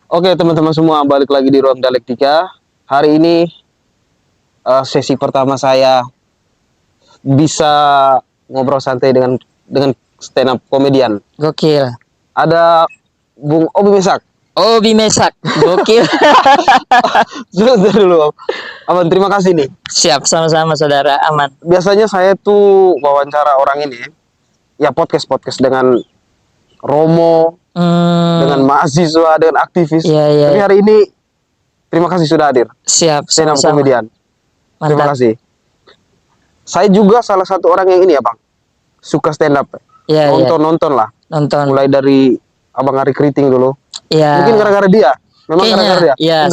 Oke teman-teman semua, balik lagi di Ruang Dialektika. Hari ini sesi pertama saya bisa ngobrol santai dengan stand up komedian. Gokil. Ada Bung Obi Mesak. Obi Mesak. Gokil. Sudah dulu, Aman. Terima kasih nih. Siap, sama-sama saudara. Aman. Biasanya saya tuh wawancara orang ini, ya podcast dengan Romo, dengan mahasiswa, dengan aktivis. Iya. Tapi hari ini terima kasih sudah hadir. Siap, Stand up sama-sama. komedian. Terima Mantap. kasih. Saya juga salah satu orang yang ini ya Bang, suka stand up. Iya. Nonton lah. Nonton. Mulai dari Abang Ari Keriting dulu. Iya. Mungkin gara-gara dia. Memang Kayaknya, gara-gara dia. ya,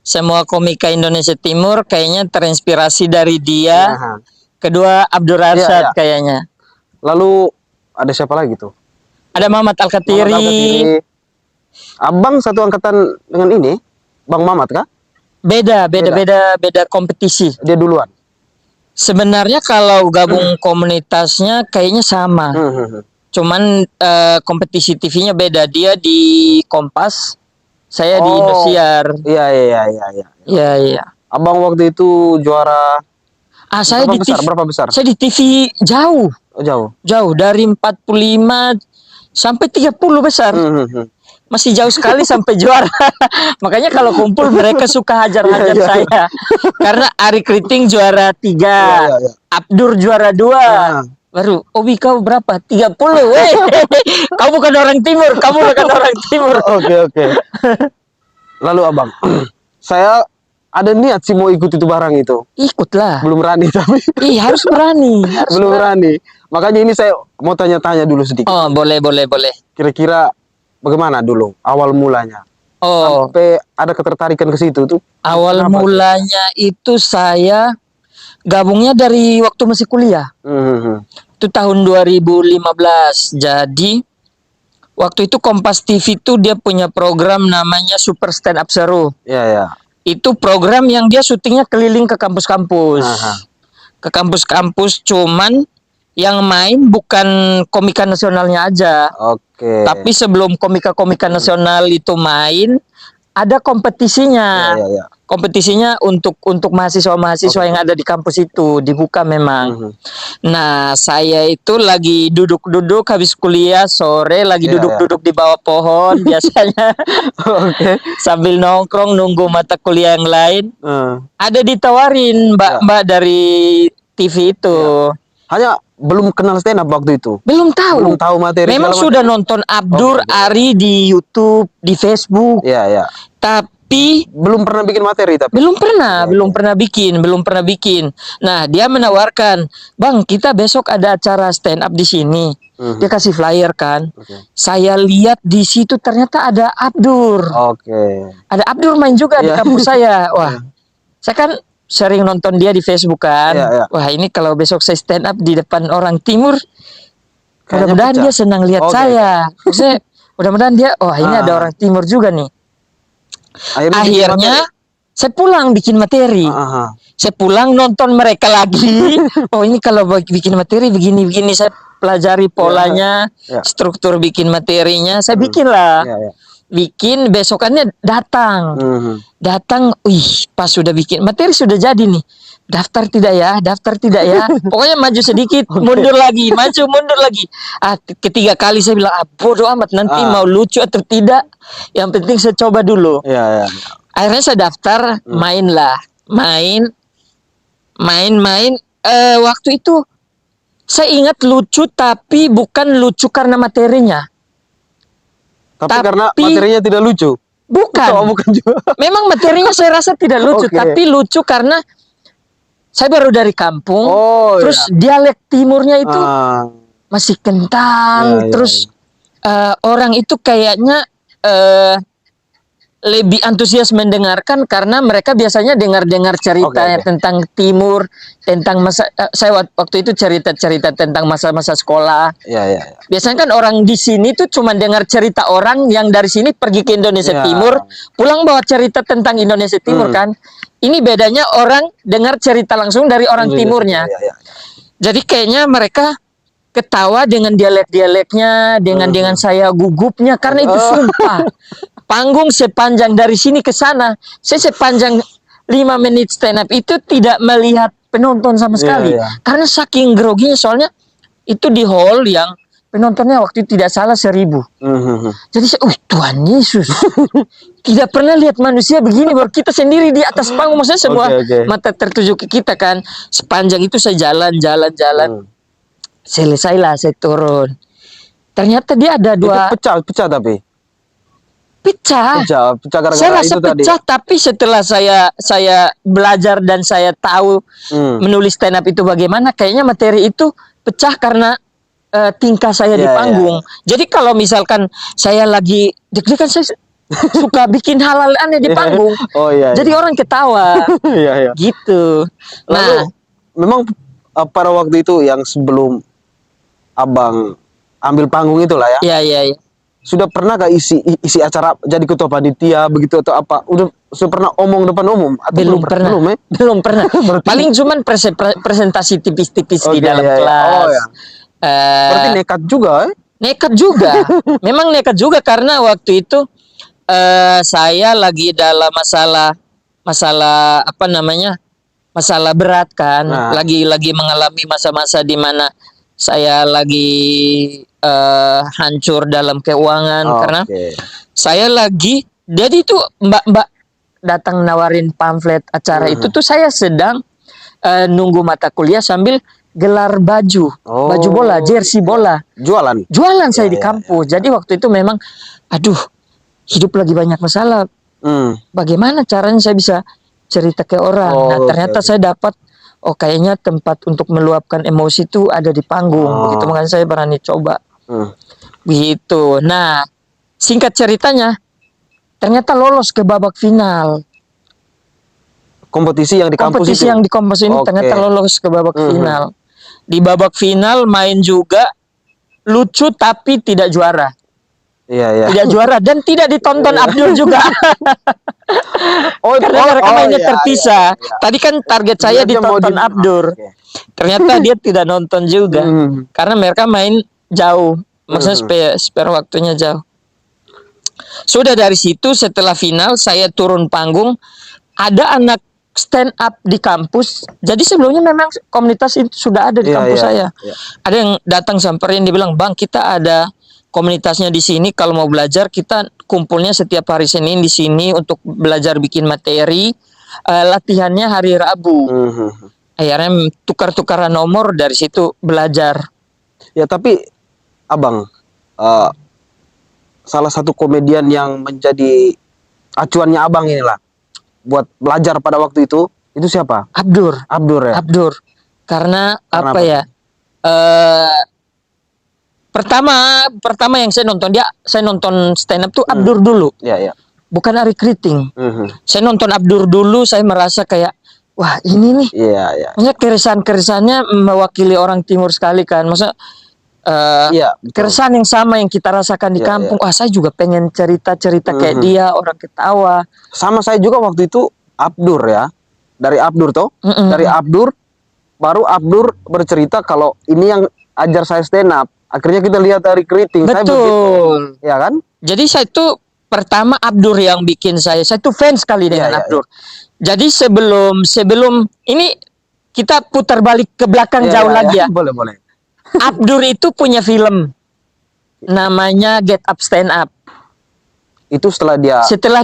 semua komika Indonesia Timur kayaknya terinspirasi dari dia. Nah, Kedua Abdul Rashad Iya. kayaknya. Lalu ada siapa lagi tuh? Ada Mamat Muhammad Al-Katiri. Al-Katiri. Abang satu angkatan dengan ini, Bang Mamat kah? Beda kompetisi. Dia duluan. Sebenarnya kalau gabung komunitasnya kayaknya sama. Cuman kompetisi TV-nya beda. Dia di Kompas, saya di Indosiar. Iya. Iya. Abang waktu itu juara. Saya di TV. Berapa besar? Saya di TV jauh. Oh, jauh. Jauh dari 45 sampai 30 besar. Masih jauh sekali sampai juara. Makanya kalau kumpul mereka suka hajar-hajar saya. Karena Ari Keriting juara 3. Iya. Abdur juara 2. Baru, Obi kau berapa? 30. Kau bukan orang timur, Oke. Lalu Abang, saya ada niat sih mau ikut itu barang itu. Ikutlah. Belum berani tapi. Harus berani. Belum berani. Makanya ini saya mau tanya-tanya dulu sedikit. Oh, boleh. Kira-kira bagaimana dulu awal mulanya? Sampai ada ketertarikan ke situ tuh. Awal mulanya itu saya gabungnya dari waktu masih kuliah. Itu tahun 2015. Jadi waktu itu Kompas TV itu dia punya program namanya Super Stand Up Seru. Iya. Itu program yang dia syutingnya keliling ke kampus-kampus. Ke kampus-kampus, cuman yang main bukan komika nasionalnya aja. Oke. Tapi sebelum komika-komika nasional itu main, ada kompetisinya. Iya. Kompetisinya untuk mahasiswa-mahasiswa yang ada di kampus itu, dibuka memang. Nah, saya itu lagi duduk-duduk habis kuliah sore, lagi duduk-duduk di bawah pohon biasanya. Sambil nongkrong nunggu mata kuliah yang lain. Ada ditawarin mbak-mbak dari TV itu. Hanya belum kenal stand up waktu itu. Belum tahu materi. Memang sudah nonton Abdur Ari di YouTube, di Facebook. Iya. Tapi belum pernah bikin materi tapi. Belum pernah bikin. Nah, dia menawarkan, "Bang, kita besok ada acara stand up di sini." Dia kasih flyer kan. Saya lihat di situ ternyata ada Abdur. Ada Abdur main juga di kampus saya. Wah. Saya kan sering nonton dia di Facebook kan. Wah, ini kalau besok saya stand up di depan orang timur, mudah-mudahan dia senang lihat saya. Maksudnya, mudah-mudahan dia, ini ada orang timur juga nih. Akhirnya saya pulang bikin materi. Saya pulang nonton mereka lagi. Oh, ini kalau bikin materi begini-begini, saya pelajari polanya, struktur bikin materinya, saya bikin lah. Bikin, besokannya datang. Pas sudah bikin materi sudah jadi nih. Daftar tidak ya. Pokoknya maju sedikit, mundur lagi. Ketiga kali saya bilang, bodoh amat, nanti mau lucu atau tidak, yang penting saya coba dulu. Akhirnya saya daftar, main. Waktu itu saya ingat lucu, tapi bukan lucu karena materinya. Tapi karena materinya tidak lucu. Bukan juga. Memang materinya saya rasa tidak lucu, tapi lucu karena saya baru dari kampung, terus dialek timurnya itu masih kental, terus orang itu kayaknya lebih antusias mendengarkan karena mereka biasanya dengar cerita tentang timur, tentang masa saya waktu itu cerita tentang masa-masa sekolah. Biasanya kan orang di sini tuh cuma dengar cerita orang yang dari sini pergi ke Indonesia Timur, pulang bawa cerita tentang Indonesia Timur kan. Ini bedanya orang dengar cerita langsung dari orang timurnya. Jadi kayaknya mereka ketawa dengan dialek-dialeknya, dengan saya gugupnya karena itu sumpah. panggung sepanjang dari sini ke sana, saya sepanjang 5 menit stand up itu tidak melihat penonton sama sekali. Karena saking groginya, soalnya itu di hall yang penontonnya waktu itu tidak salah 1.000. Jadi saya, Tuhan Yesus, tidak pernah lihat manusia begini. Baru kita sendiri di atas panggung, maksudnya semua mata tertuju ke kita kan. Sepanjang itu saya jalan. Selesailah saya turun. Ternyata dia ada dua. Itu pecah tapi. Pecah gara-gara saya rasa itu pecah tadi. Tapi setelah saya belajar dan saya tahu menulis stand up itu bagaimana, kayaknya materi itu pecah karena tingkah saya di panggung. Jadi kalau misalkan saya lagi deg-degan, saya suka bikin hal-hal aneh di panggung. Jadi orang ketawa. Gitu. Lalu, memang pada waktu itu yang sebelum abang ambil panggung itulah ya. Iya. Sudah pernah gak isi acara jadi ketua panitia begitu atau apa? Sudah pernah omong depan umum atau belum pernah? Belum pernah. Paling cuman presentasi tipis-tipis di dalam kelas. Berarti nekat juga. Nekat juga. Memang nekat juga karena waktu itu saya lagi dalam masalah apa namanya? Masalah berat kan. Lagi mengalami masa-masa di mana saya lagi hancur dalam keuangan karena saya lagi, jadi itu mbak datang nawarin pamflet acara itu tuh saya sedang nunggu mata kuliah sambil gelar baju bola, jersey bola, jualan saya di kampus. Jadi waktu itu memang hidup lagi banyak masalah, bagaimana caranya saya bisa cerita ke orang. Nah ternyata saya dapat kayaknya tempat untuk meluapkan emosi itu ada di panggung. Begitu, makanya saya berani coba. Begitu. Nah, singkat ceritanya, ternyata lolos ke babak final. Kompetisi yang di kampus ini ternyata lolos ke babak final. Di babak final main juga, lucu tapi tidak juara. Tidak juara dan tidak ditonton Abdur juga. Karena mereka mainnya terpisah. Tadi kan target saya ditonton Abdur. Ternyata dia tidak nonton juga. Karena mereka main jauh. Maksudnya spare waktunya jauh. Sudah dari situ setelah final saya turun panggung. Ada anak stand up di kampus. Jadi sebelumnya memang komunitas itu sudah ada di kampus saya. Ada yang datang samperin, dia bilang, "Bang, kita ada komunitasnya di sini, kalau mau belajar kita kumpulnya setiap hari Senin di sini untuk belajar bikin materi, latihannya hari Rabu." Akhirnya tukar-tukaran nomor, dari situ belajar. Ya tapi abang, salah satu komedian yang menjadi acuannya abang inilah buat belajar pada waktu itu siapa? Abdur ya. Abdur. Karena apa ya? Pertama yang saya nonton stand up tuh Abdur dulu. Bukan Ari Kriting. Saya nonton Abdur dulu, saya merasa kayak, wah ini nih. Maksudnya keresahan-keresahannya mewakili orang timur sekali kan. Maksudnya keresahan yang sama yang kita rasakan di kampung. Wah, saya juga pengen cerita-cerita kayak dia, orang ketawa. Sama saya juga waktu itu Abdur ya. Dari Abdur toh. Dari Abdur, baru Abdur bercerita kalau ini yang ajar saya stand up. Akhirnya kita lihat dari Kriting. Betul. Ya kan? Jadi saya tuh pertama Abdur yang bikin saya tuh fans sekali dengan Abdur. Jadi sebelum ini kita putar balik ke belakang jauh lagi ya. Boleh. Abdur itu punya film namanya Get Up Stand Up. Itu setelah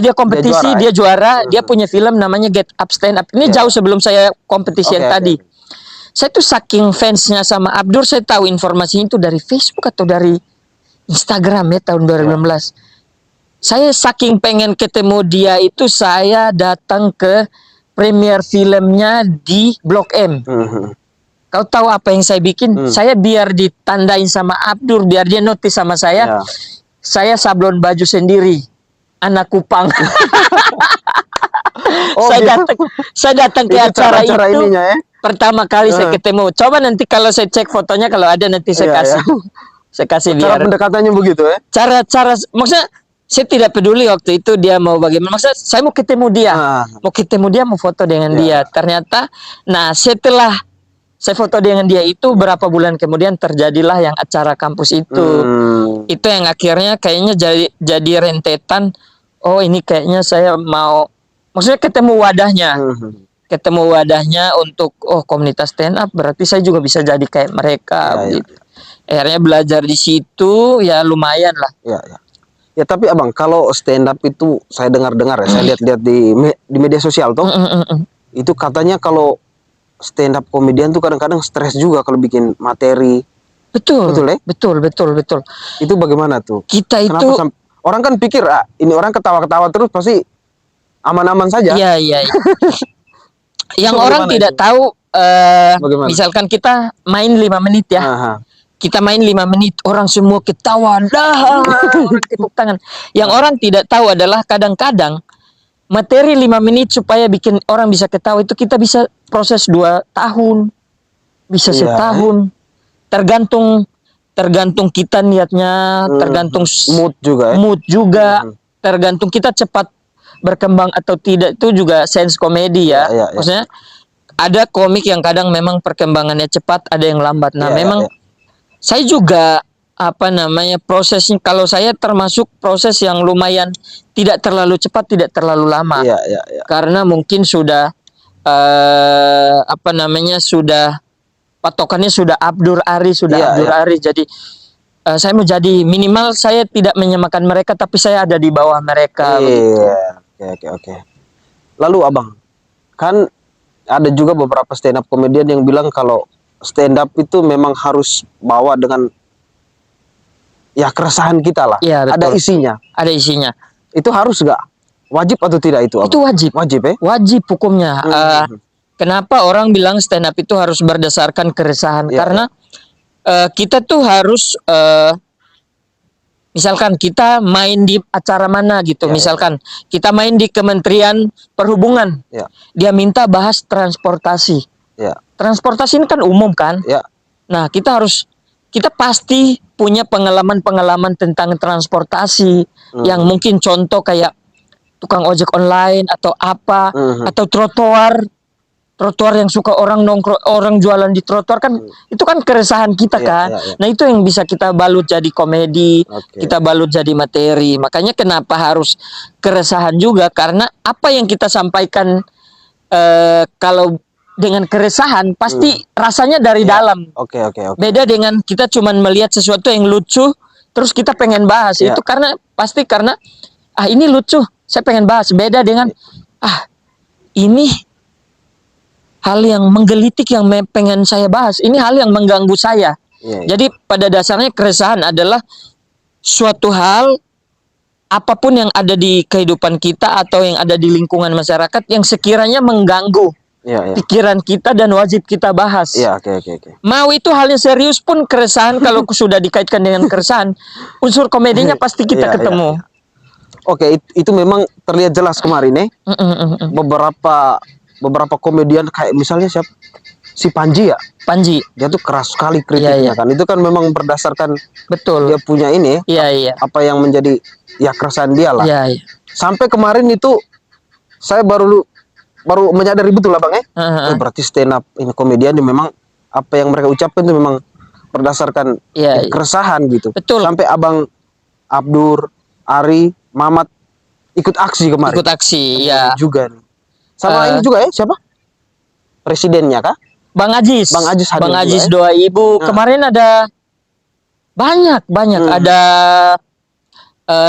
dia kompetisi, dia juara, dia punya film namanya Get Up Stand Up. Ini jauh sebelum saya kompetisi yang tadi. Saya tuh saking fansnya sama Abdur, saya tahu informasinya itu dari Facebook atau dari Instagram ya tahun 2016. Saya saking pengen ketemu dia itu, saya datang ke premier filmnya di Blok M. Kau tahu apa yang saya bikin? Saya biar ditandain sama Abdur, biar dia notice sama saya. Saya sablon baju sendiri, anak Kupang. Saya datang ke acara itu. Pertama kali saya ketemu. Coba nanti kalau saya cek fotonya, kalau ada nanti saya kasih. Saya kasih biar. Cara pendekatannya begitu ya? Cara maksudnya saya tidak peduli waktu itu dia mau bagaimana. Maksudnya saya mau ketemu dia. Mau foto dengan dia. Ternyata, nah setelah saya foto dengan dia itu, berapa bulan kemudian terjadilah yang acara kampus itu. Itu yang akhirnya kayaknya jadi rentetan. oh ini kayaknya saya mau, maksudnya ketemu wadahnya untuk komunitas stand up, berarti saya juga bisa jadi kayak mereka Ya, begitu. Akhirnya belajar di situ ya lumayan lah. ya, ya. Ya tapi abang, kalau stand up itu saya dengar-dengar ya, saya lihat-lihat di media sosial tuh, itu katanya kalau stand up komedian tuh kadang-kadang stres juga kalau bikin materi. Betul, Betul ya? betul. Itu bagaimana tuh? Kita Kenapa itu, orang kan pikir ini orang ketawa-ketawa terus pasti aman-aman saja. iya. Yang Itu orang bagaimana tidak itu? tahu, Bagaimana? misalkan kita main 5 menit ya. Aha. Kita main 5 menit, orang semua ketawa, dah, orang tepuk tangan. Yang orang tidak tahu adalah kadang-kadang materi 5 menit supaya bikin orang bisa ketawa itu kita bisa proses 2 tahun, bisa Iya, setahun. Tergantung kita niatnya, tergantung mood juga, tergantung kita cepat berkembang atau tidak, itu juga sense komedi ya. Ya. Maksudnya ada komik yang kadang memang perkembangannya cepat, ada yang lambat. Nah, memang saya juga prosesnya, kalau saya termasuk proses yang lumayan tidak terlalu cepat, tidak terlalu lama. Ya. Karena mungkin sudah sudah patokannya sudah Abdur Ari, jadi saya mau jadi minimal saya tidak menyamakan mereka, tapi saya ada di bawah mereka. Iya, oke. Lalu abang, kan ada juga beberapa stand up komedian yang bilang kalau stand up itu memang harus bawa dengan ya keresahan kita lah. Iya, betul. Ada isinya. Itu harus gak? Wajib atau tidak itu abang? Itu wajib. Wajib ya? Wajib hukumnya. Kenapa orang bilang stand up itu harus berdasarkan keresahan? Karena kita tuh harus misalkan kita main di acara mana gitu, misalkan kita main di Kementerian Perhubungan, dia minta bahas transportasi. Transportasi ini kan umum kan? Nah, kita pasti punya pengalaman tentang transportasi yang mungkin contoh kayak tukang ojek online atau apa, atau trotoar yang suka orang jualan di trotoar kan, itu kan keresahan kita kan. Nah, itu yang bisa kita balut jadi komedi, kita balut jadi materi. Makanya kenapa harus keresahan juga, karena apa yang kita sampaikan kalau dengan keresahan pasti rasanya dari dalam. Beda dengan kita cuman melihat sesuatu yang lucu terus kita pengen bahas. Itu karena ini lucu, saya pengen bahas. Beda dengan ini hal yang menggelitik yang pengen saya bahas. Ini hal yang mengganggu saya. Jadi pada dasarnya keresahan adalah suatu hal apapun yang ada di kehidupan kita atau yang ada di lingkungan masyarakat yang sekiranya mengganggu pikiran kita dan wajib kita bahas. Mau itu halnya serius pun keresahan kalau sudah dikaitkan dengan keresahan, unsur komedinya pasti kita ketemu. Itu memang terlihat jelas kemarin beberapa komedian kayak misalnya siapa? Si Panji ya? Panji. Dia tuh keras sekali kritiknya kan. Itu kan memang berdasarkan dia punya ini apa yang menjadi keresahan dia lah. Sampai kemarin itu saya baru menyadari betul lah Bang berarti stand up ini komedian memang apa yang mereka ucapkan itu memang berdasarkan keresahan gitu. Betul. Sampai Abang Abdur, Ari, Mamat ikut aksi kemarin. Juga nih. Sama ini juga siapa? Presidennya kah? Bang Ajis. Bang Ajis doa ibu. Kemarin ada banyak. Ada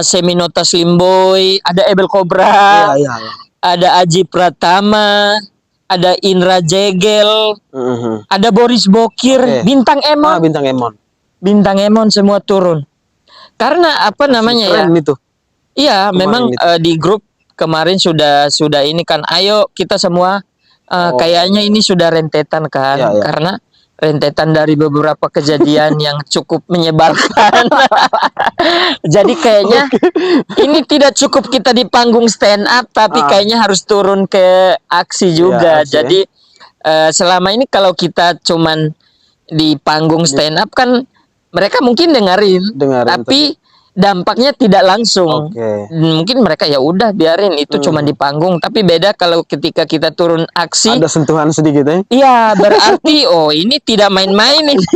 Seminota Slimboy, ada Ebel Cobra. Ada Aji Pratama, ada Indra Jegel, ada Boris Bokir, Bintang Emon semua turun. Karena keren itu. Iya, memang di grup kemarin sudah ini kan, ayo kita semua kayaknya ini sudah rentetan kan, karena rentetan dari beberapa kejadian yang cukup menyebalkan. Jadi kayaknya ini tidak cukup kita di panggung stand up, tapi kayaknya harus turun ke aksi juga. Jadi selama ini kalau kita cuman di panggung stand up kan mereka mungkin dengerin tapi dampaknya tidak langsung. Mungkin mereka ya udah biarin itu cuma di panggung, tapi beda kalau ketika kita turun aksi ada sentuhan sedikit Iya, berarti ini tidak main-main ini.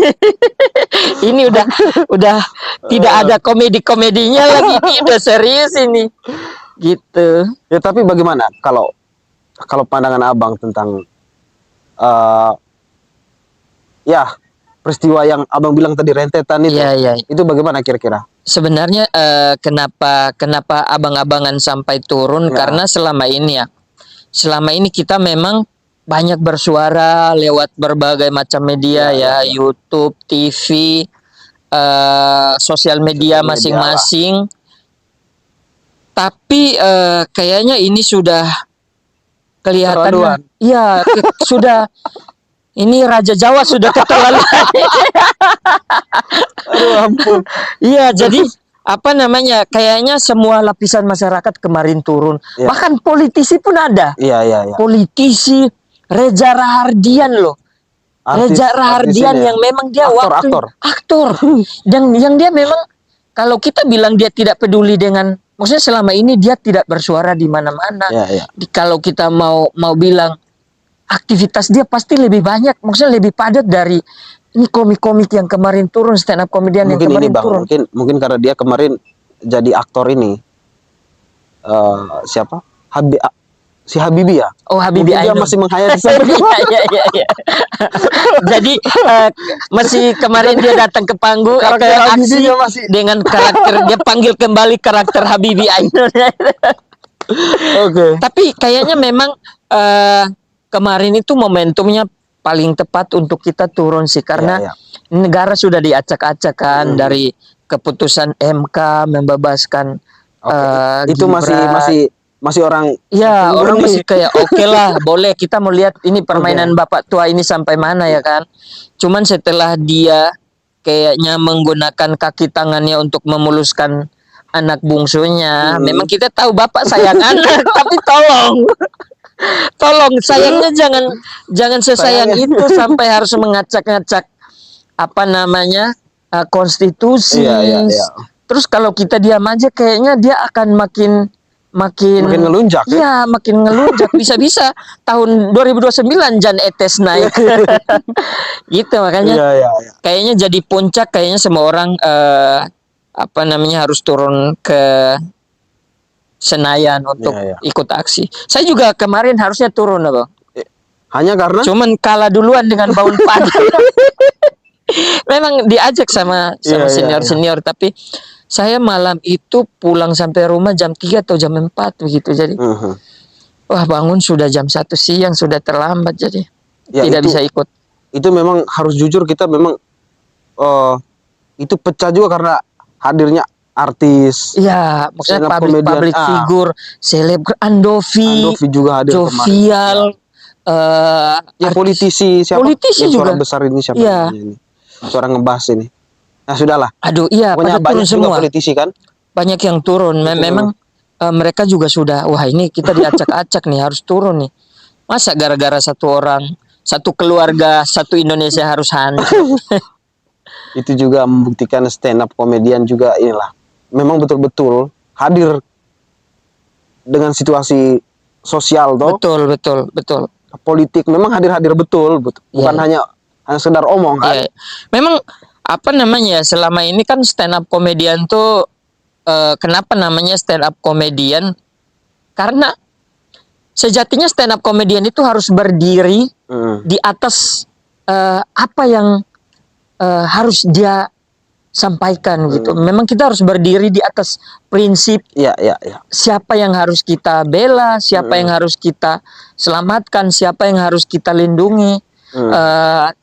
Ini udah tidak ada komedinya lagi, ini udah serius ini. Gitu. Ya tapi bagaimana kalau pandangan abang tentang ya peristiwa yang abang bilang tadi, rentetan itu, Iya, iya. itu bagaimana kira-kira? Sebenarnya kenapa abang-abangan sampai turun, Ya. karena selama ini kita memang banyak bersuara lewat berbagai macam media ya, YouTube, TV, sosial media masing-masing. Tapi kayaknya ini sudah kelihatan, iya sudah. Ini Raja Jawa sudah keterlaluan. Aduh ampun. Iya, jadi apa namanya? Kayaknya semua lapisan masyarakat kemarin turun. Ya. Bahkan politisi pun ada. Iya. Politisi, Reza Rahardian loh. Reza Rahardian yang memang dia aktor. Dan yang dia memang, kalau kita bilang dia tidak peduli dengan, maksudnya selama ini dia tidak bersuara di mana-mana. Ya. Kalau kita mau bilang aktivitas dia pasti lebih banyak, maksudnya lebih padat dari ini komik-komik yang kemarin turun, stand up komedian yang kemarin turun. Mungkin karena dia kemarin jadi aktor ini, siapa? Si Habibie ya? Oh, Habibie Ainun. Dia masih menghayati sampai Iya. Jadi masih kemarin dia datang ke panggung, karakter aksi masih dengan karakter, dia panggil kembali karakter Habibie Ainun. Oke. Tapi kayaknya memang kemarin itu momentumnya paling tepat untuk kita turun sih, karena negara sudah diacak-acak kan dari keputusan MK membebaskan. Itu masih orang. Ya, orang masih kayak oke lah, boleh kita melihat ini permainan bapak tua ini sampai mana ya kan. Cuman setelah dia kayaknya menggunakan kaki tangannya untuk memuluskan anak bungsunya, memang kita tahu bapak sayang anak, tapi tolong sayangnya jangan sesayang itu sampai harus mengacak-ngacak apa namanya konstitusi. Iya. Terus kalau kita diam aja kayaknya dia akan makin ngelunjak. Iya, makin ngelunjak. Bisa-bisa tahun 2029 Jan Etes naik. Gitu makanya. Iya. Kayaknya jadi puncak, kayaknya semua orang apa namanya harus turun ke Senayan untuk ikut aksi. Saya juga kemarin harusnya turun, Bang. Hanya karena cuman kalah duluan dengan Baun Padi. Memang diajak sama senior-senior, tapi saya malam itu pulang sampai rumah jam 3 atau jam 4 begitu. Jadi wah, bangun sudah jam 1 siang, sudah terlambat, jadi tidak bisa ikut. Itu memang harus jujur, kita memang itu pecah juga karena hadirnya artis. Iya, maksudnya public figure, selebgram, Andovi juga hadir Jovial, politisi siapa? Politisi juga. Suara besar ini siapa? Ini. Suara ngebahas ini. Nah, sudahlah. Aduh, iya, pokoknya banyak semua politisi kan? Banyak yang turun. Memang mereka juga sudah, wah ini kita diacak-acak nih, harus turun nih. Masa gara-gara satu orang, satu keluarga, satu Indonesia harus hancur. Itu juga membuktikan stand up komedian juga inilah. Memang betul-betul hadir dengan situasi sosial toh. Betul. Politik memang hadir betul. Bukan hanya sekedar omong kan. Memang apa namanya, selama ini kan stand up komedian tuh kenapa namanya stand up komedian? Karena sejatinya stand up komedian itu harus berdiri di atas apa yang harus dia sampaikan gitu. Memang kita harus berdiri di atas prinsip. Siapa yang harus kita bela, siapa yang harus kita selamatkan, siapa yang harus kita lindungi.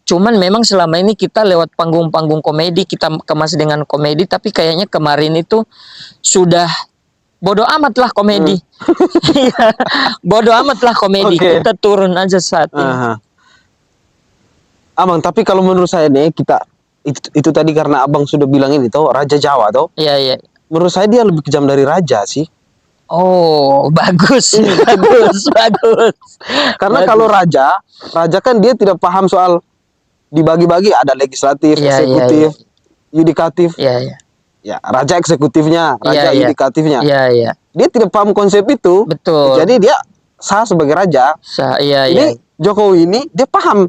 Cuman memang selama ini kita lewat panggung-panggung komedi, kita kemas dengan komedi, tapi kayaknya kemarin itu sudah bodoh amat lah komedi. Bodoh amat lah komedi. Kita turun aja saat ini. Abang, tapi kalau menurut saya nih, kita itu tadi karena abang sudah bilang ini toh Raja Jawa toh. Iya. Menurut saya dia lebih kejam dari raja sih. Oh, bagus. Karena kalau raja kan dia tidak paham soal dibagi-bagi, ada legislatif, eksekutif, yudikatif. Ya, raja eksekutifnya, raja yudikatifnya. Dia tidak paham konsep itu. Betul. Jadi dia sah sebagai raja. Ini Jokowi ini dia paham.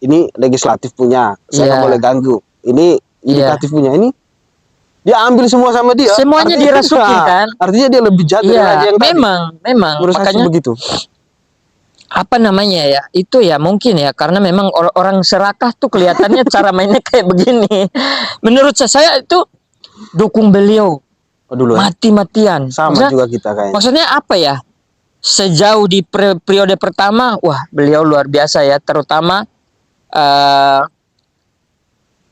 Ini legislatif punya, saya nggak boleh ganggu. Ini yudikatif punya, ini Dia ambil semua sama dia. Semuanya dirasuki kan? Artinya dia lebih jahat dari raja Iya, yang tadi. memang. Menurut saya sih Makanya begitu. apa namanya ya? Itu ya mungkin ya karena memang orang serakah tuh kelihatannya cara mainnya kayak begini. Menurut saya itu dukung beliau Oh, dulu ya. mati-matian. Sama juga kita kayaknya. Maksudnya apa ya? Sejauh di periode pertama, wah beliau luar biasa ya, terutama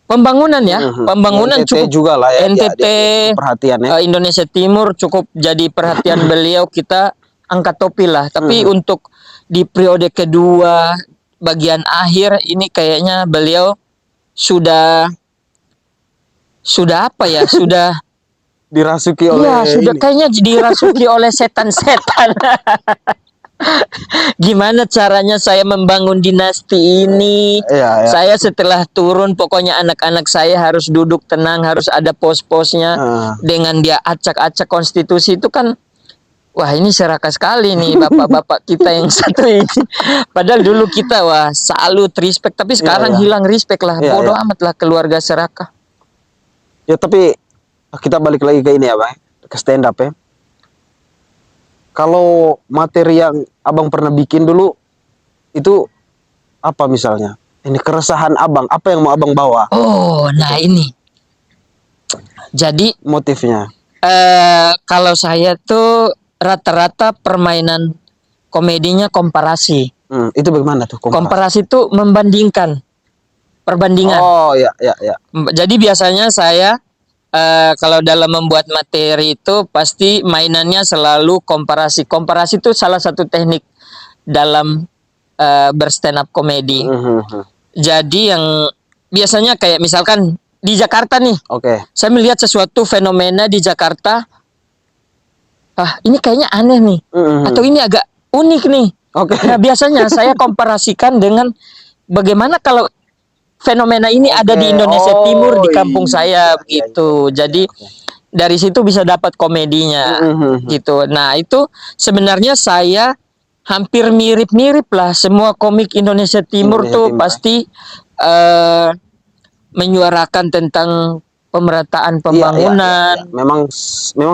pembangunan ya, pembangunan NTT cukup juga lah ya. NTT, Perhatian ya. Indonesia Timur cukup jadi perhatian beliau, kita angkat topi lah. Tapi untuk di periode kedua bagian akhir ini kayaknya beliau sudah apa ya? Sudah Dirasuki oleh iya, sudah kayaknya dirasuki oleh setan-setan. Gimana caranya saya membangun dinasti ini? Iya. Saya setelah turun, pokoknya anak-anak saya harus duduk tenang, harus ada pos-posnya. Dengan dia acak-acak konstitusi itu kan, wah ini serakah sekali nih bapak-bapak kita yang satu ini. Padahal dulu kita wah salut, respect, tapi sekarang hilang respect lah. Bodoh amat lah keluarga serakah. Ya tapi kita balik lagi ke ini ya Bang, ke stand up ya. Kalau materi yang abang pernah bikin dulu itu apa misalnya? Ini keresahan abang, apa yang mau abang bawa? Oh, nah ini. Jadi motifnya. Kalau saya tuh rata-rata permainan komedinya komparasi. Itu bagaimana tuh? Komparasi itu membandingkan, perbandingan. Oh ya. Jadi biasanya saya kalau dalam membuat materi itu pasti mainannya selalu komparasi. Komparasi itu salah satu teknik dalam berstand up komedi. Jadi yang biasanya kayak misalkan di Jakarta nih, saya melihat sesuatu fenomena di Jakarta, ini kayaknya aneh nih, atau ini agak unik nih. Nah biasanya saya komparasikan dengan bagaimana kalau fenomena ini ada di Indonesia Timur, di kampung saya begitu. Jadi dari situ bisa dapat komedinya gitu. Nah itu sebenarnya saya hampir mirip-mirip lah. Semua komik Indonesia Timur tuh pasti menyuarakan tentang pemerataan pembangunan. Memang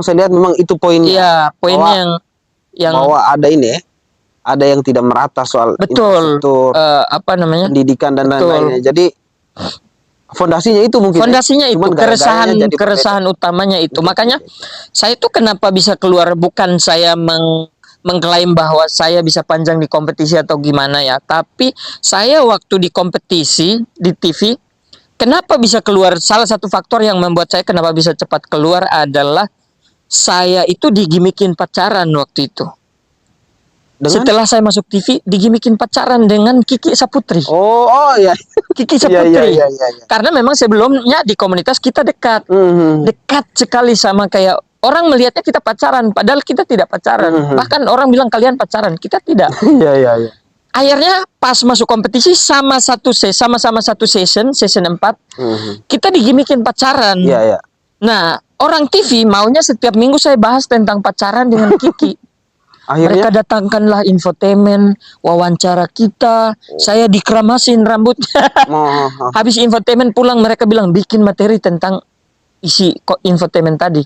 saya lihat memang itu poinnya. Iya, poinnya yang bahwa ada ini ada yang tidak merata soal infrastruktur, apa namanya, pendidikan dan lain-lainnya. Jadi fondasinya itu mungkin. Fondasinya itu keresahan utamanya itu. Makanya saya tuh kenapa bisa keluar, bukan saya mengklaim bahwa saya bisa panjang di kompetisi atau gimana ya. Tapi saya waktu di kompetisi di TV, kenapa bisa keluar, salah satu faktor yang membuat saya kenapa bisa cepat keluar adalah saya itu digimikin pacaran waktu itu. Setelah saya masuk TV, digimikin pacaran dengan Kiki Saputri. Oh iya. Kiki Saputri. Karena memang sebelumnya di komunitas kita dekat. Dekat sekali sama kayak orang melihatnya kita pacaran, padahal kita tidak pacaran. Bahkan orang bilang kalian pacaran, kita tidak. Iya. Akhirnya pas masuk kompetisi sama satu season 4, kita digimikin pacaran. Iya. Nah, orang TV maunya setiap minggu saya bahas tentang pacaran dengan Kiki. Akhirnya, mereka datangkanlah infotainment, wawancara kita, saya dikeramasin rambutnya. Habis infotainment pulang mereka bilang bikin materi tentang isi infotainment tadi,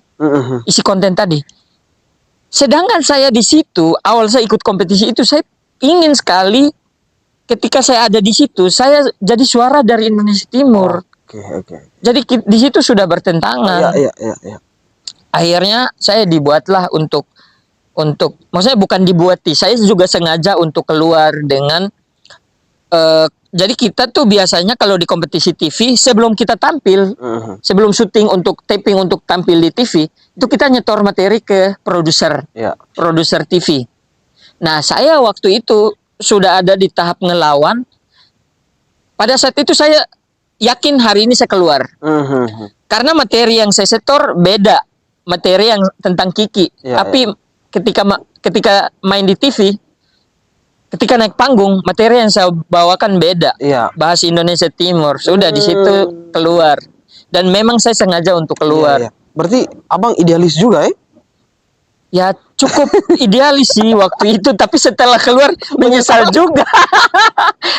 isi konten tadi. Sedangkan saya di situ, awal saya ikut kompetisi itu, saya ingin sekali ketika saya ada di situ, saya jadi suara dari Indonesia Timur. Jadi di situ sudah bertentangan. Iya. Akhirnya saya dibuatlah untuk maksudnya bukan dibuati, saya juga sengaja untuk keluar dengan jadi kita tuh biasanya kalau di kompetisi TV sebelum kita tampil, sebelum syuting untuk taping untuk tampil di TV, itu kita nyetor materi ke produser TV. Nah saya waktu itu sudah ada di tahap ngelawan. Pada saat itu saya yakin hari ini saya keluar, karena materi yang saya setor beda materi yang tentang Kiki, tapi ketika main di TV, ketika naik panggung, materi yang saya bawakan beda. Bahas Indonesia Timur. Sudah di situ keluar. Dan memang saya sengaja untuk keluar. Berarti abang idealis juga ya? Ya cukup idealis sih waktu itu, tapi setelah keluar menyesal juga.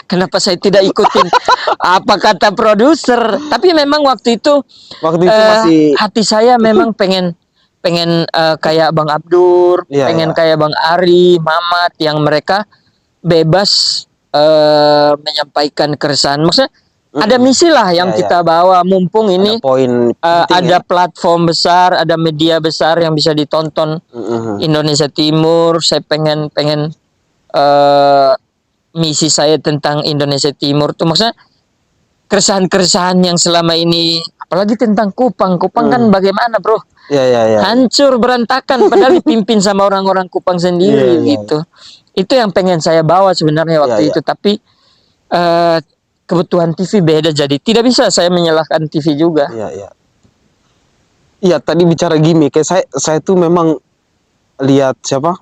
Kenapa saya tidak ikutin apa kata produser? Tapi memang waktu itu masih hati saya memang pengen pengen kayak Bang Abdur, Iya, pengen iya. kayak Bang Ari, Mamat yang mereka bebas menyampaikan keresahan. Maksudnya ada misi lah yang Iya, iya. kita bawa, mumpung ini Ada poin penting ada ya. platform besar, ada media besar yang bisa ditonton Indonesia Timur. Saya pengen misi saya tentang Indonesia Timur tuh maksudnya keresahan-keresahan yang selama ini, apalagi tentang Kupang kan bagaimana bro, Iya, iya, iya. hancur berantakan padahal dipimpin sama orang-orang Kupang sendiri Iya, iya, gitu. Itu yang pengen saya bawa sebenarnya waktu Iya, iya. itu, tapi kebutuhan TV beda, jadi tidak bisa saya menyalahkan TV juga. Iya, iya. Iya, tadi bicara gimmick, kayak saya tuh memang lihat siapa?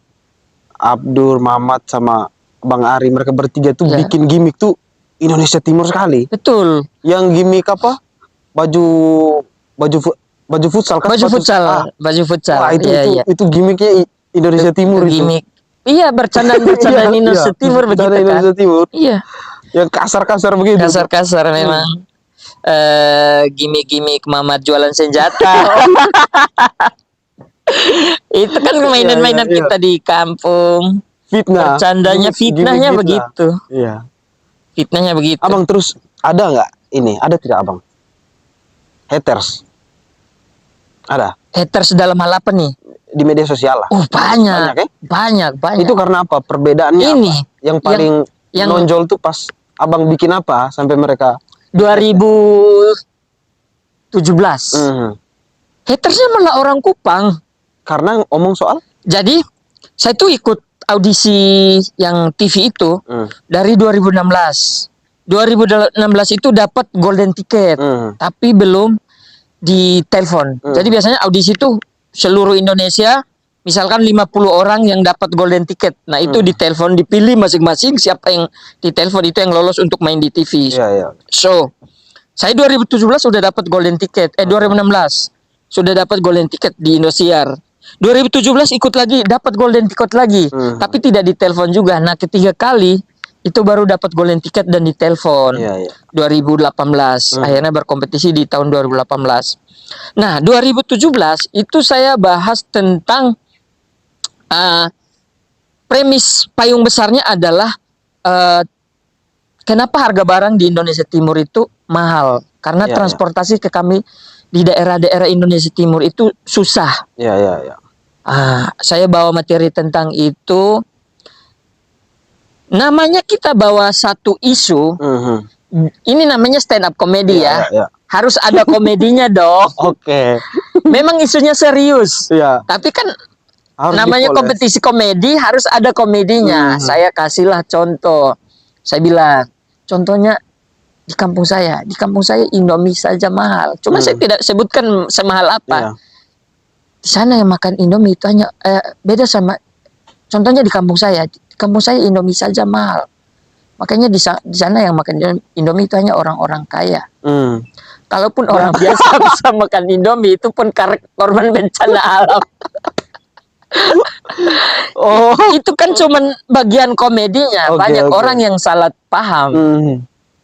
Abdur, Mamat sama Bang Ari, mereka bertiga tuh Iya. bikin gimmick tuh Indonesia Timur sekali. Betul. Yang gimmick apa? Baju futsal kan? Baju futsal. Wah, Iya. itu gimmicknya Indonesia Timur itu. Gimmick. Iya, bercandaan Indonesia Timur begitu kan. Indonesia Timur. Iya. Yang kasar-kasar begitu. Kasar-kasar memang. Gimmick Mamat jualan senjata. Itu kan mainan-mainan Iya, iya. kita di kampung. Fitnah. Bercandanya, fitnahnya Gimmick begitu. Iya. Fitnahnya begitu. Abang terus ada nggak ini? Ada tidak abang? Haters. Ada Haters dalam hal apa nih? di media sosial lah. Oh, banyak. ya? Banyak. Itu karena apa? Perbedaannya Ini apa? Yang paling yang- nonjol tuh pas abang bikin apa sampai mereka 2017. Hatersnya malah orang Kupang. Karena omong soal Jadi saya tuh ikut audisi yang TV itu dari 2016. 2016 itu dapat golden ticket, tapi belum ditelepon. Jadi biasanya audisi itu seluruh Indonesia, misalkan 50 orang yang dapat golden ticket. Nah, itu ditelepon, dipilih masing-masing siapa yang ditelepon itu yang lolos untuk main di TV. Iya, iya. So, saya 2017 sudah dapat golden ticket. 2016 sudah dapat golden ticket di Indosiar. 2017 ikut lagi, dapat golden ticket lagi, tapi tidak ditelepon juga. Nah, ketiga kali itu baru dapat golden ticket dan ditelepon. Iya, iya. 2018 akhirnya berkompetisi di tahun 2018. Nah, 2017 itu saya bahas tentang premis payung besarnya adalah kenapa harga barang di Indonesia Timur itu mahal, karena Iya, transportasi ke kami di daerah-daerah Indonesia Timur itu susah. Iya, iya, iya. Saya bawa materi tentang itu. Namanya kita bawa satu isu. Ini namanya stand up comedy ya. Iya. Harus ada komedinya dong. Oke. Memang isunya serius. Iya. Tapi kan Harus namanya dipoles. kompetisi komedi, harus ada komedinya. Saya kasihlah contoh. Saya bilang, contohnya di kampung saya Indomie saja mahal. Cuma saya tidak sebutkan semahal apa. Iya. Di sana yang makan Indomie itu hanya beda sama, contohnya di kampung saya Indomie saja mahal. Makanya di sana yang makan Indomie itu hanya orang-orang kaya. Kalaupun orang biasa bisa makan Indomie, itu pun korban bencana alam. Itu kan cuman bagian komedinya. Banyak orang yang salah paham.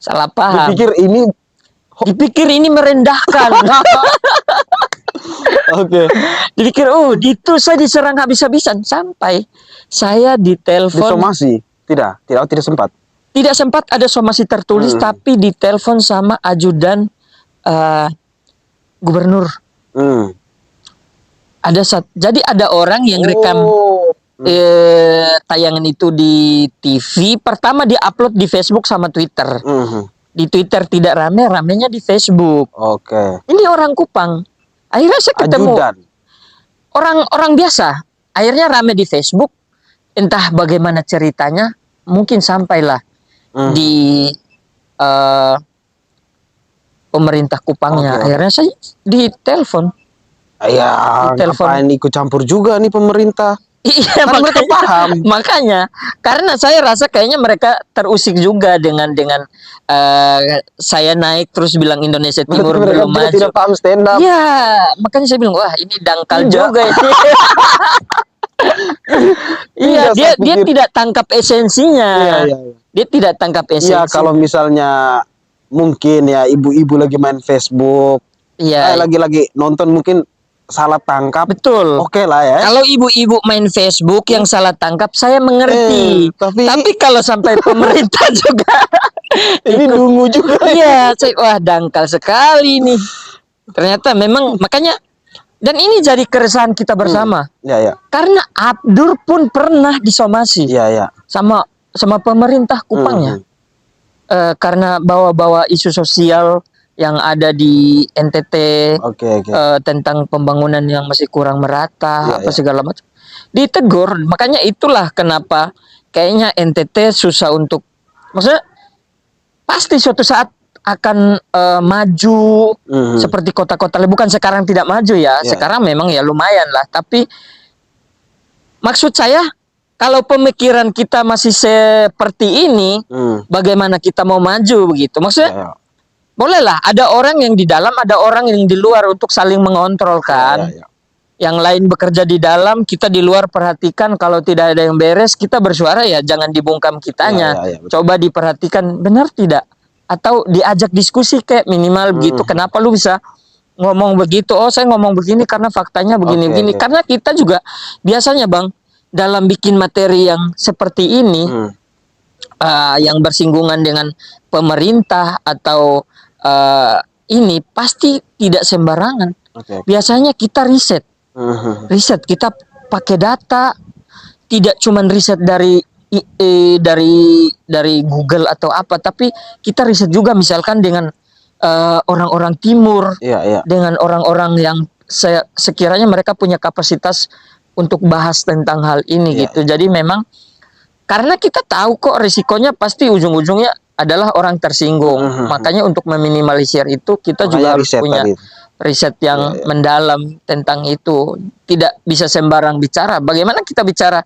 Salah paham. Dipikir ini merendahkan. Oke. Dipikir, itu saya diserang habis-habisan, sampai saya ditelepon. Disomasi? Tidak sempat. Tidak sempat ada somasi tertulis, tapi ditelepon sama ajudan gubernur. Jadi ada orang yang rekam tayangan itu di TV. Pertama diupload di Facebook sama Twitter. Di Twitter tidak rame, ramenya di Facebook. Oke. Ini orang Kupang. Akhirnya saya ketemu orang biasa. Akhirnya rame di Facebook. Entah bagaimana ceritanya, mungkin sampailah di pemerintah Kupangnya. Akhirnya saya ditelepon. Ya, ngapain ikut campur juga nih pemerintah? Iya, kan mereka paham. Makanya, karena saya rasa kayaknya mereka terusik juga dengan saya naik terus bilang Indonesia Timur belum maju. Tidak paham stand up. Iya, makanya saya bilang, wah ini dangkal juga ini. Iya, Iya, dia saya pikir. tidak tangkap esensinya. Iya, iya, iya. Dia tidak tangkap Iya, esensi. kalau misalnya mungkin ya ibu-ibu lagi main Facebook, Iya, lagi nonton mungkin salah tangkap, betul. oke lah ya. Kalau ibu-ibu main Facebook yang salah tangkap, saya mengerti. Tapi kalau sampai pemerintah juga ini ikut, dungu juga. iya, wah dangkal sekali nih. Ternyata memang makanya, dan ini jadi keresahan kita bersama. Ya, ya. Karena Abdur pun pernah disomasi Ya, ya. sama pemerintah Kupangnya. Karena bawa-bawa isu sosial yang ada di NTT, Oke. tentang pembangunan yang masih kurang merata, Ya, ya. segala macam. Ditegur, makanya itulah kenapa kayaknya NTT susah untuk, maksudnya pasti suatu saat akan maju seperti kota-kota lain. Bukan sekarang tidak maju ya, sekarang memang ya lumayan lah. Tapi maksud saya, kalau pemikiran kita masih seperti ini, bagaimana kita mau maju begitu? Maksudnya, bolehlah ada orang yang di dalam, ada orang yang di luar untuk saling mengontrol kan. Yang lain bekerja di dalam, kita di luar perhatikan. Kalau tidak ada yang beres, kita bersuara ya jangan dibungkam kitanya. Coba diperhatikan benar tidak? Atau diajak diskusi kayak minimal begitu. Kenapa lu bisa ngomong begitu? Oh, saya ngomong begini karena faktanya begini-begini. Karena kita juga biasanya Bang, dalam bikin materi yang seperti ini, yang bersinggungan dengan pemerintah atau ini pasti tidak sembarangan. Biasanya kita riset, kita pakai data, tidak cuma riset dari Google atau apa, tapi kita riset juga misalkan dengan orang-orang timur, dengan orang-orang yang sekiranya mereka punya kapasitas untuk bahas tentang hal ini gitu. Jadi memang karena kita tahu kok risikonya pasti ujung-ujungnya adalah orang tersinggung. Makanya untuk meminimalisir itu kita juga harus punya riset yang mendalam tentang itu. Tidak bisa sembarang bicara. Bagaimana kita bicara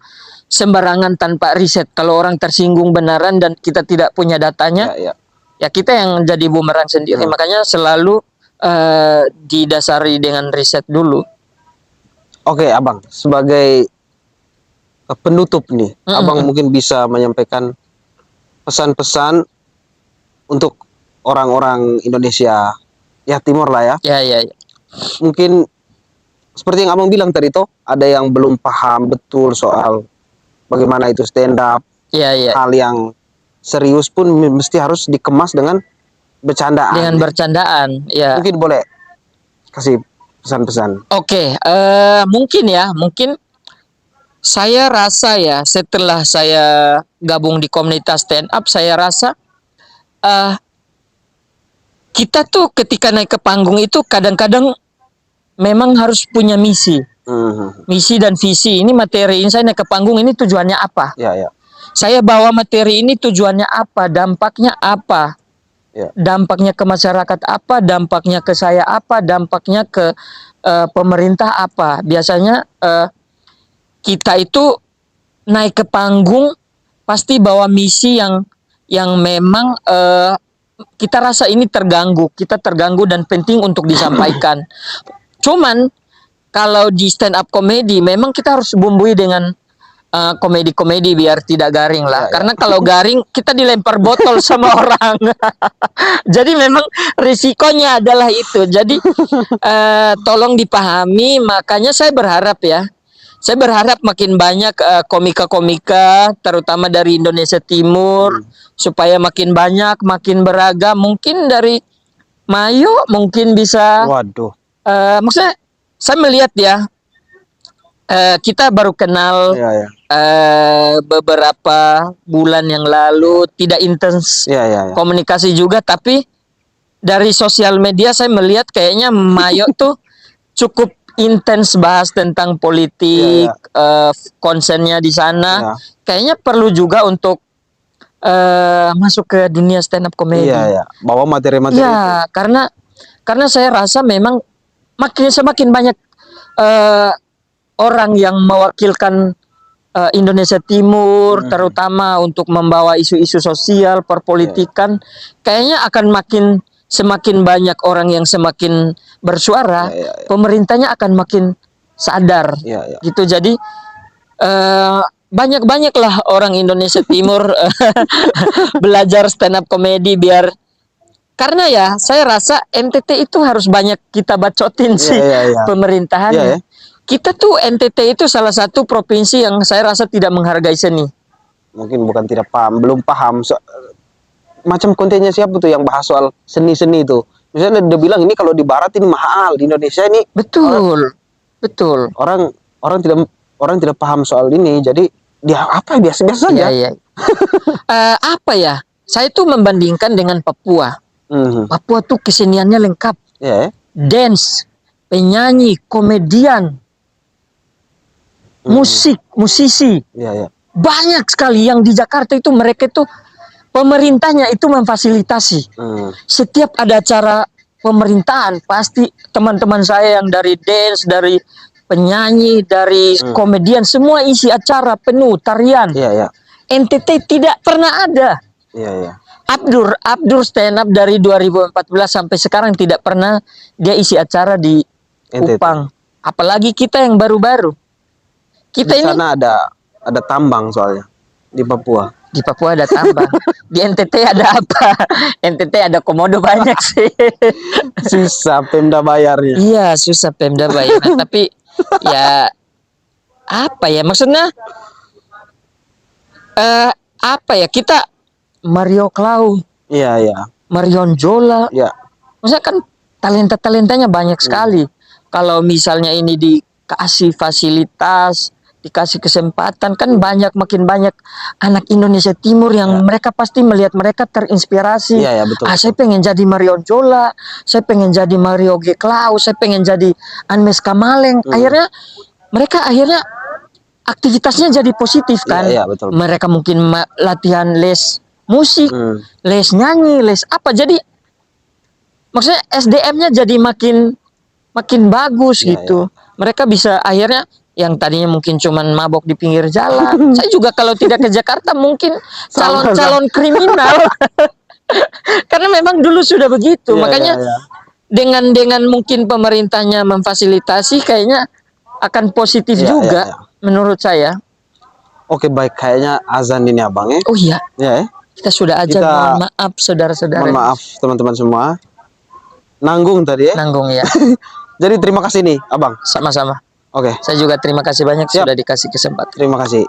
sembarangan tanpa riset? Kalau orang tersinggung benaran dan kita tidak punya datanya, ya kita yang jadi bumerang sendiri. Makanya selalu didasari dengan riset dulu. Oke, Abang, sebagai penutup nih, Abang mungkin bisa menyampaikan pesan-pesan untuk orang-orang Indonesia ya timur lah ya. Ya. Mungkin seperti yang Abang bilang tadi toh, ada yang belum paham betul soal bagaimana itu stand up. Hal yang serius pun mesti harus dikemas dengan bercandaan. Dengan bercandaan, ya. Mungkin boleh kasih pesan-pesan. Oke, mungkin saya rasa ya, setelah saya gabung di komunitas stand up, saya rasa kita tuh ketika naik ke panggung itu kadang-kadang memang harus punya misi. Misi dan visi. Ini materi ini saya naik ke panggung ini tujuannya apa? Saya bawa materi ini tujuannya apa? Dampaknya apa? Dampaknya ke masyarakat apa? Dampaknya ke saya apa? Dampaknya ke pemerintah apa? Biasanya kita itu naik ke panggung pasti bawa misi yang memang kita rasa ini kita terganggu dan penting untuk disampaikan. Cuman kalau di stand up comedy memang kita harus bumbui dengan komedi-komedi biar tidak garing lah. Karena kalau garing kita dilempar botol sama orang. Jadi memang risikonya adalah itu. Jadi tolong dipahami. Makanya saya berharap makin banyak komika-komika terutama dari Indonesia Timur supaya makin banyak, makin beragam. Mungkin dari Mayo mungkin bisa. Waduh. Maksudnya saya melihat ya, kita baru kenal beberapa bulan yang lalu, tidak intens komunikasi juga, tapi dari sosial media saya melihat kayaknya Mayo tuh cukup intens bahas tentang politik, konsennya di sana. Kayaknya perlu juga untuk masuk ke dunia stand up comedy. Bawa materi-materi itu. Karena saya rasa memang semakin banyak orang yang mewakilkan Indonesia Timur, terutama untuk membawa isu-isu sosial, perpolitikan, kayaknya akan semakin banyak orang yang semakin bersuara, pemerintahnya akan makin sadar, gitu. Jadi banyak-banyak lah orang Indonesia Timur belajar stand up komedi biar, karena ya saya rasa NTT itu harus banyak kita bacotin sih pemerintahannya. Iya, ya. Kita tuh NTT itu salah satu provinsi yang saya rasa tidak menghargai seni. Mungkin bukan tidak paham, belum paham macam kontennya siapa tuh yang bahas soal seni-seni itu. Misalnya dia bilang ini kalau di barat ini mahal, di Indonesia ini betul. Orang tidak paham soal ini. Jadi dia apa biasa-biasa saja. Iya. Apa ya? Saya tuh membandingkan dengan Papua. Papua tuh keseniannya lengkap. Yeah. Dance, penyanyi, komedian, musisi. Yeah. Banyak sekali yang di Jakarta itu mereka itu pemerintahnya itu memfasilitasi. Setiap ada acara pemerintahan pasti teman-teman saya yang dari dance, dari penyanyi, dari komedian semua isi acara penuh tarian. NTT tidak pernah ada. Abdur stand up dari 2014 sampai sekarang tidak pernah dia isi acara di Kupang. Apalagi kita yang baru-baru. Kita di sana ada tambang soalnya di Papua. Di Papua ada tambang. Di NTT ada apa? NTT ada komodo banyak sih. Susah Pemda bayarnya. Iya, susah Pemda bayar. Tapi ya apa ya maksudnya? Apa ya, kita Mario Clau. Iya. Marion Jola. Iya. Maksudnya kan talenta-talentanya banyak sekali. Kalau misalnya ini dikasih fasilitas, dikasih kesempatan, kan makin banyak anak Indonesia Timur yang mereka pasti melihat mereka terinspirasi. Iya, betul. Saya pengen jadi Marion Jola, saya pengen jadi Mario G. Clau, saya pengen jadi Anmes Kamaleng. Mereka akhirnya aktivitasnya jadi positif kan. Iya, betul. Mereka mungkin latihan les musik, les nyanyi, les apa. Jadi maksudnya SDM-nya jadi makin bagus gitu. Mereka bisa akhirnya yang tadinya mungkin cuman mabok di pinggir jalan. Saya juga kalau tidak ke Jakarta mungkin calon kriminal. Karena memang dulu sudah begitu. Makanya dengan mungkin pemerintahnya memfasilitasi kayaknya akan positif juga menurut saya. Oke, baik, kayaknya azan ini Abang ya. Oh iya. Ya. Kita sudah azan. Mohon maaf saudara-saudara. Mohon maaf teman-teman semua. Nanggung tadi ya. Nanggung ya. Jadi terima kasih nih Abang. Sama-sama. Oke. Saya juga terima kasih banyak sudah dikasih kesempatan. Terima kasih.